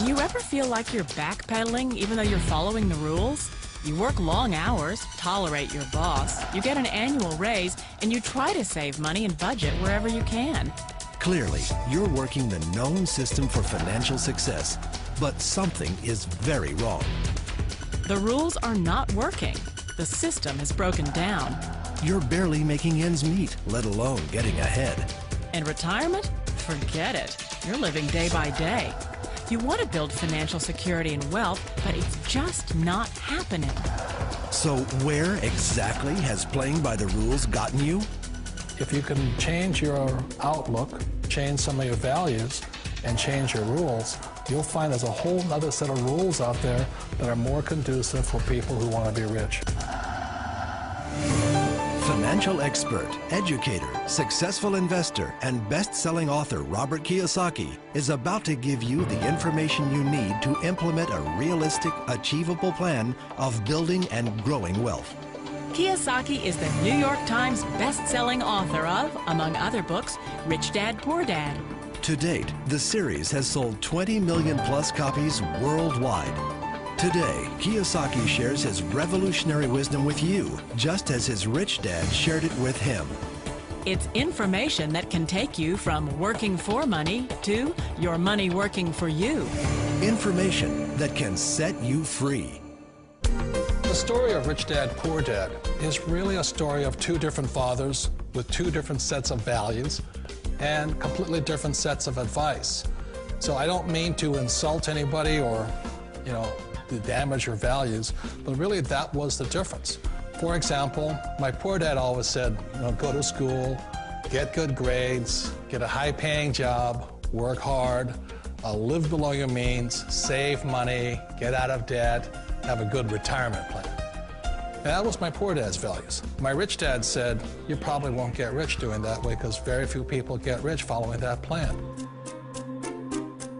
Do you ever feel like you're backpedaling even though you're following the rules? You work long hours, tolerate your boss, you get an annual raise, and you try to save money and budget wherever you can. Clearly, you're working the known system for financial success, but something is very wrong. The rules are not working. The system has broken down. You're barely making ends meet, let alone getting ahead. And retirement? Forget it. You're living day by day. You want to build financial security and wealth, but it's just not happening. So where exactly has playing by the rules gotten you? If you can change your outlook, change some of your values, and change your rules, you'll find there's a whole other set of rules out there that are more conducive for people who want to be rich. Financial expert, educator, successful investor, and best-selling author Robert Kiyosaki is about to give you the information you need to implement a realistic, achievable plan of building and growing wealth. Kiyosaki is the New York Times best-selling author of, among other books, Rich Dad, Poor Dad. To date, the series has sold 20 million plus copies worldwide. Today, Kiyosaki shares his revolutionary wisdom with you, just as his rich dad shared it with him. It's information that can take you from working for money to your money working for you. Information that can set you free. The story of Rich Dad, Poor Dad is really a story of two different fathers with two different sets of values and completely different sets of advice. So I don't mean to insult anybody or, to damage your values, but really that was the difference. For example, my poor dad always said, go to school, get good grades, get a high-paying job, work hard, live below your means, save money, get out of debt, have a good retirement plan. And that was my poor dad's values. My rich dad said, you probably won't get rich doing that way because very few people get rich following that plan.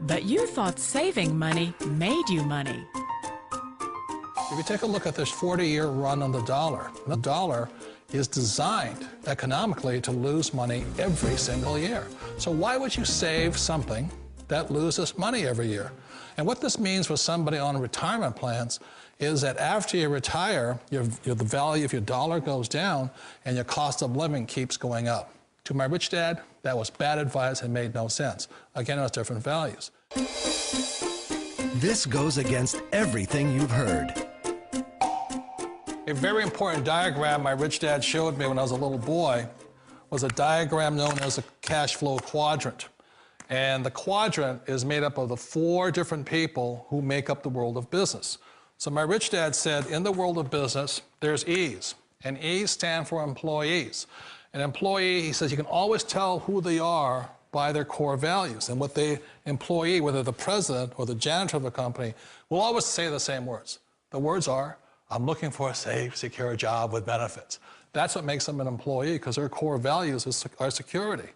But you thought saving money made you money. If you take a look at this 40-year run on the dollar is designed economically to lose money every single year. So why would you save something that loses money every year? And what this means for somebody on retirement plans is that after you retire, the value of your dollar goes down and your cost of living keeps going up. To my rich dad, that was bad advice and made no sense. Again, it was different values. This goes against everything you've heard. A very important diagram my rich dad showed me when I was a little boy was a diagram known as a cash flow quadrant. And the quadrant is made up of the 4 different people who make up the world of business. So my rich dad said, in the world of business, there's E's, and E's stand for employees. An employee, he says, you can always tell who they are by their core values. And what the employee, whether the president or the janitor of the company, will always say the same words. The words are, I'm looking for a safe, secure job with benefits. That's what makes them an employee, because their core values are security.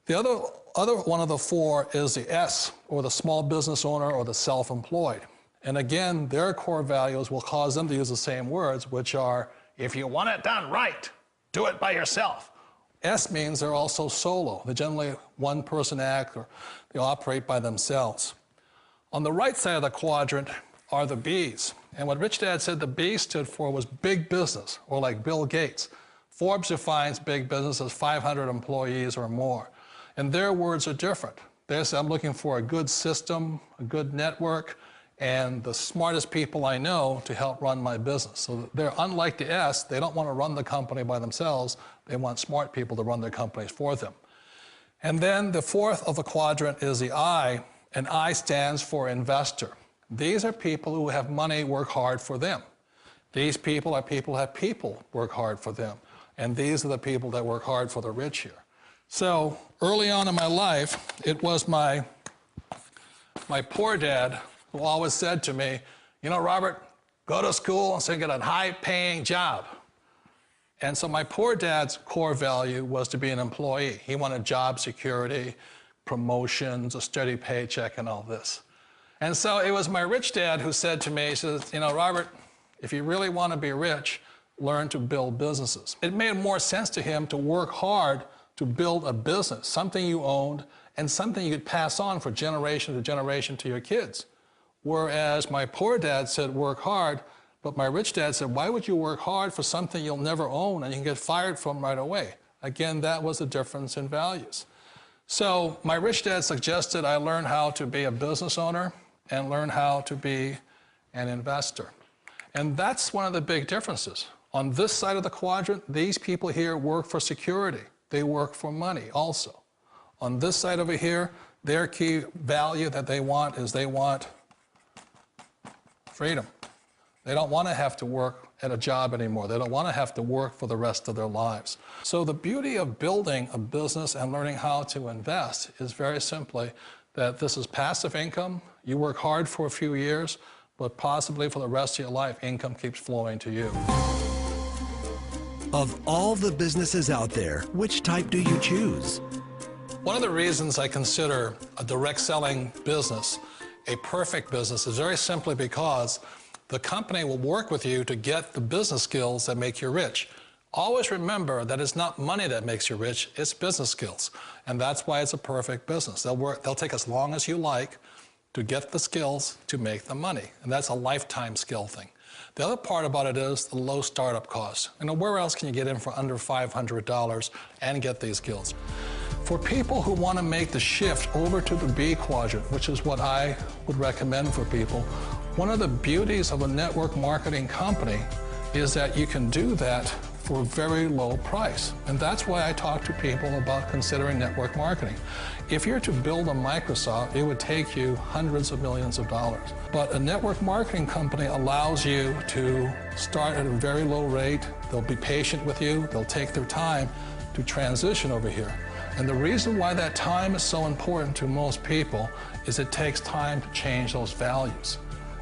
The other one of the 4 is the S, or the small business owner or the self-employed. And again, their core values will cause them to use the same words, which are, if you want it done right, do it by yourself. S means they're also solo. They're generally one-person act, or they operate by themselves. On the right side of the quadrant are the B's. And what Rich Dad said the B stood for was big business, or like Bill Gates. Forbes defines big business as 500 employees or more. And their words are different. They say, I'm looking for a good system, a good network, and the smartest people I know to help run my business. So they're unlike the S. They don't want to run the company by themselves. They want smart people to run their companies for them. And then the 4th of the quadrant is the I, and I stands for investor. These are people who have money work hard for them. These people are people who have people work hard for them. And these are the people that work hard for the rich here. So early on in my life, it was my poor dad who always said to me, Robert, go to school and get a high-paying job. And so my poor dad's core value was to be an employee. He wanted job security, promotions, a steady paycheck, and all this. And so it was my rich dad who said to me, he says, Robert, if you really want to be rich, learn to build businesses. It made more sense to him to work hard to build a business, something you owned and something you could pass on for generation to generation to your kids. Whereas my poor dad said, work hard, but my rich dad said, why would you work hard for something you'll never own and you can get fired from right away? Again, that was the difference in values. So my rich dad suggested I learn how to be a business owner and learn how to be an investor. And that's one of the big differences. On this side of the quadrant, these people here work for security. They work for money also. On this side over here, their key value that they want is they want freedom. They don't want to have to work at a job anymore. They don't want to have to work for the rest of their lives. So the beauty of building a business and learning how to invest is very simply that this is passive income. You work hard for a few years, but possibly for the rest of your life, income keeps flowing to you. Of all the businesses out there, which type do you choose? One of the reasons I consider a direct selling business a perfect business is very simply because the company will work with you to get the business skills that make you rich. Always remember that it's not money that makes you rich, it's business skills. And that's why it's a perfect business. They'll take as long as you like to get the skills to make the money. And that's a lifetime skill thing. The other part about it is the low startup cost. You know, where else can you get in for under $500 and get these skills? For people who want to make the shift over to the B quadrant, which is what I would recommend for people, one of the beauties of a network marketing company is that you can do that for a very low price. And that's why I talk to people about considering network marketing. If you're to build a Microsoft, it would take you hundreds of millions of dollars. But a network marketing company allows you to start at a very low rate. They'll be patient with you. They'll take their time to transition over here. And the reason why that time is so important to most people is it takes time to change those values.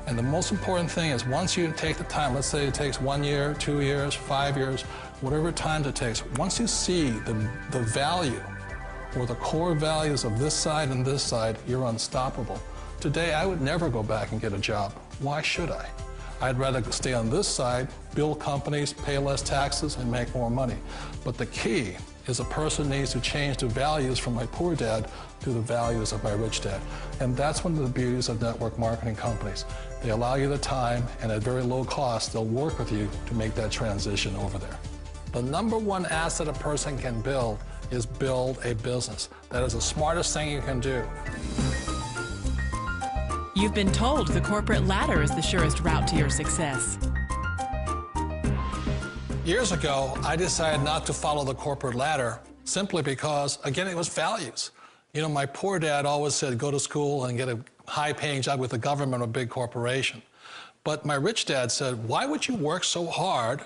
And the most important thing is once you take the time, let's say it takes 1 year, 2 years, 5 years, whatever time it takes, once you see the value or the core values of this side and this side, you're unstoppable. Today, I would never go back and get a job. Why should I? I'd rather stay on this side, build companies, pay less taxes, and make more money. But the key is a person needs to change the values from my poor dad to the values of my rich dad. And that's one of the beauties of network marketing companies. They allow you the time, and at very low cost, they'll work with you to make that transition over there. The number one asset a person can build is build a business. That is the smartest thing you can do. You've been told the corporate ladder is the surest route to your success. Years ago, I decided not to follow the corporate ladder simply because, again, it was values. You know, my poor dad always said, go to school and get a high-paying job with the government or a big corporation. But my rich dad said, why would you work so hard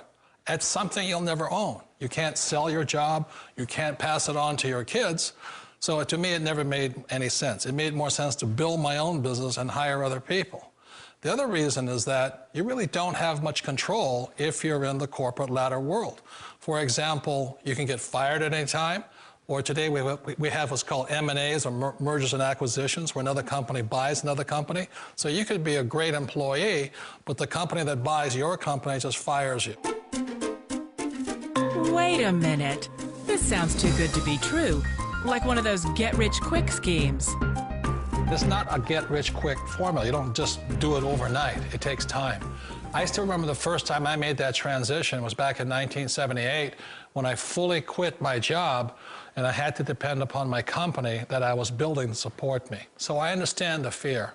at something you'll never own? You can't sell your job. You can't pass it on to your kids. So to me, it never made any sense. It made more sense to build my own business and hire other people. The other reason is that you really don't have much control if you're in the corporate ladder world. For example, you can get fired at any time, or today we have what's called M&As, or mergers and acquisitions, where another company buys another company. So you could be a great employee, but the company that buys your company just fires you. Wait a minute. This sounds too good to be true. Like one of those get-rich-quick schemes. It's not a get-rich-quick formula. You don't just do it overnight. It takes time. I still remember the first time I made that transition was back in 1978 when I fully quit my job and I had to depend upon my company that I was building to support me. So I understand the fear.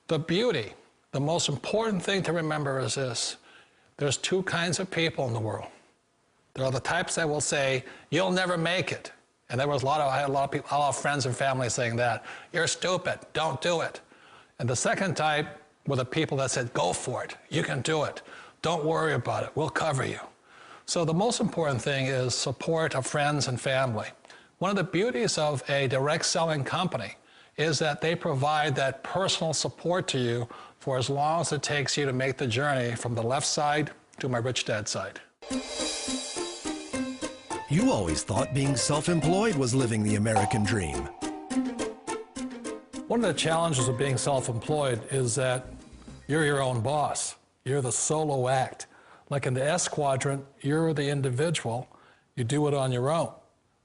The beauty, the most important thing to remember is this. There's two kinds of people in the world. There are the types that will say, you'll never make it. And I had a lot of friends and family saying that. You're stupid, don't do it. And the second type were the people that said, go for it, you can do it. Don't worry about it, we'll cover you. So the most important thing is support of friends and family. One of the beauties of a direct selling company is that they provide that personal support to you for as long as it takes you to make the journey from the left side to my rich dad side. You always thought being self-employed was living the American dream. One of the challenges of being self-employed is that you're your own boss. You're the solo act. Like in the S quadrant, you're the individual. You do it on your own.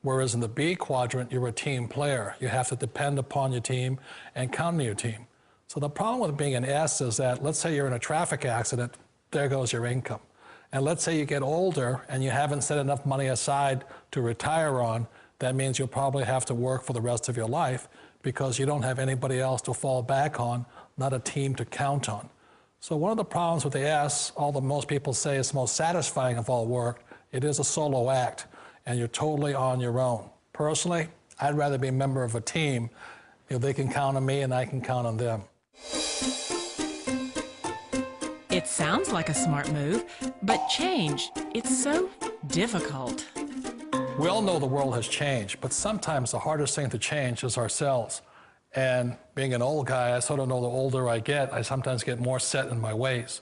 Whereas in the B quadrant, you're a team player. You have to depend upon your team and count on your team. So the problem with being an S is that, let's say you're in a traffic accident, there goes your income. And let's say you get older and you haven't set enough money aside to retire on, that means you'll probably have to work for the rest of your life because you don't have anybody else to fall back on, not a team to count on. So one of the problems with the S, although most people say it's the most satisfying of all work, it is a solo act, and you're totally on your own. Personally, I'd rather be a member of a team. They can count on me and I can count on them. It sounds like a smart move, but change, it's so difficult. We all know the world has changed, but sometimes the hardest thing to change is ourselves. And being an old guy, I sort of know the older I get, I sometimes get more set in my ways.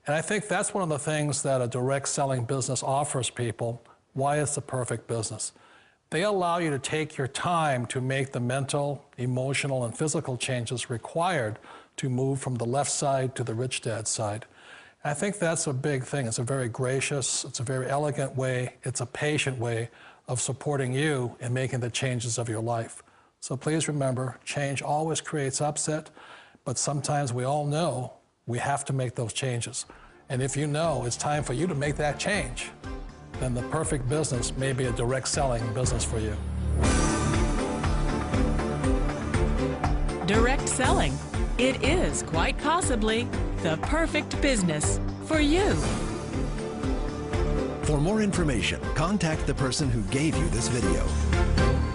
And I think that's one of the things that a direct selling business offers people, why it's the perfect business. They allow you to take your time to make the mental, emotional, and physical changes required to move from the left side to the rich dad side. And I think that's a big thing. It's a very gracious, it's a very elegant way, it's a patient way of supporting you in making the changes of your life. So please remember, change always creates upset, but sometimes we all know we have to make those changes. And if you know it's time for you to make that change, then the perfect business may be a direct selling business for you. Direct selling. It is quite possibly the perfect business for you. For more information, contact the person who gave you this video.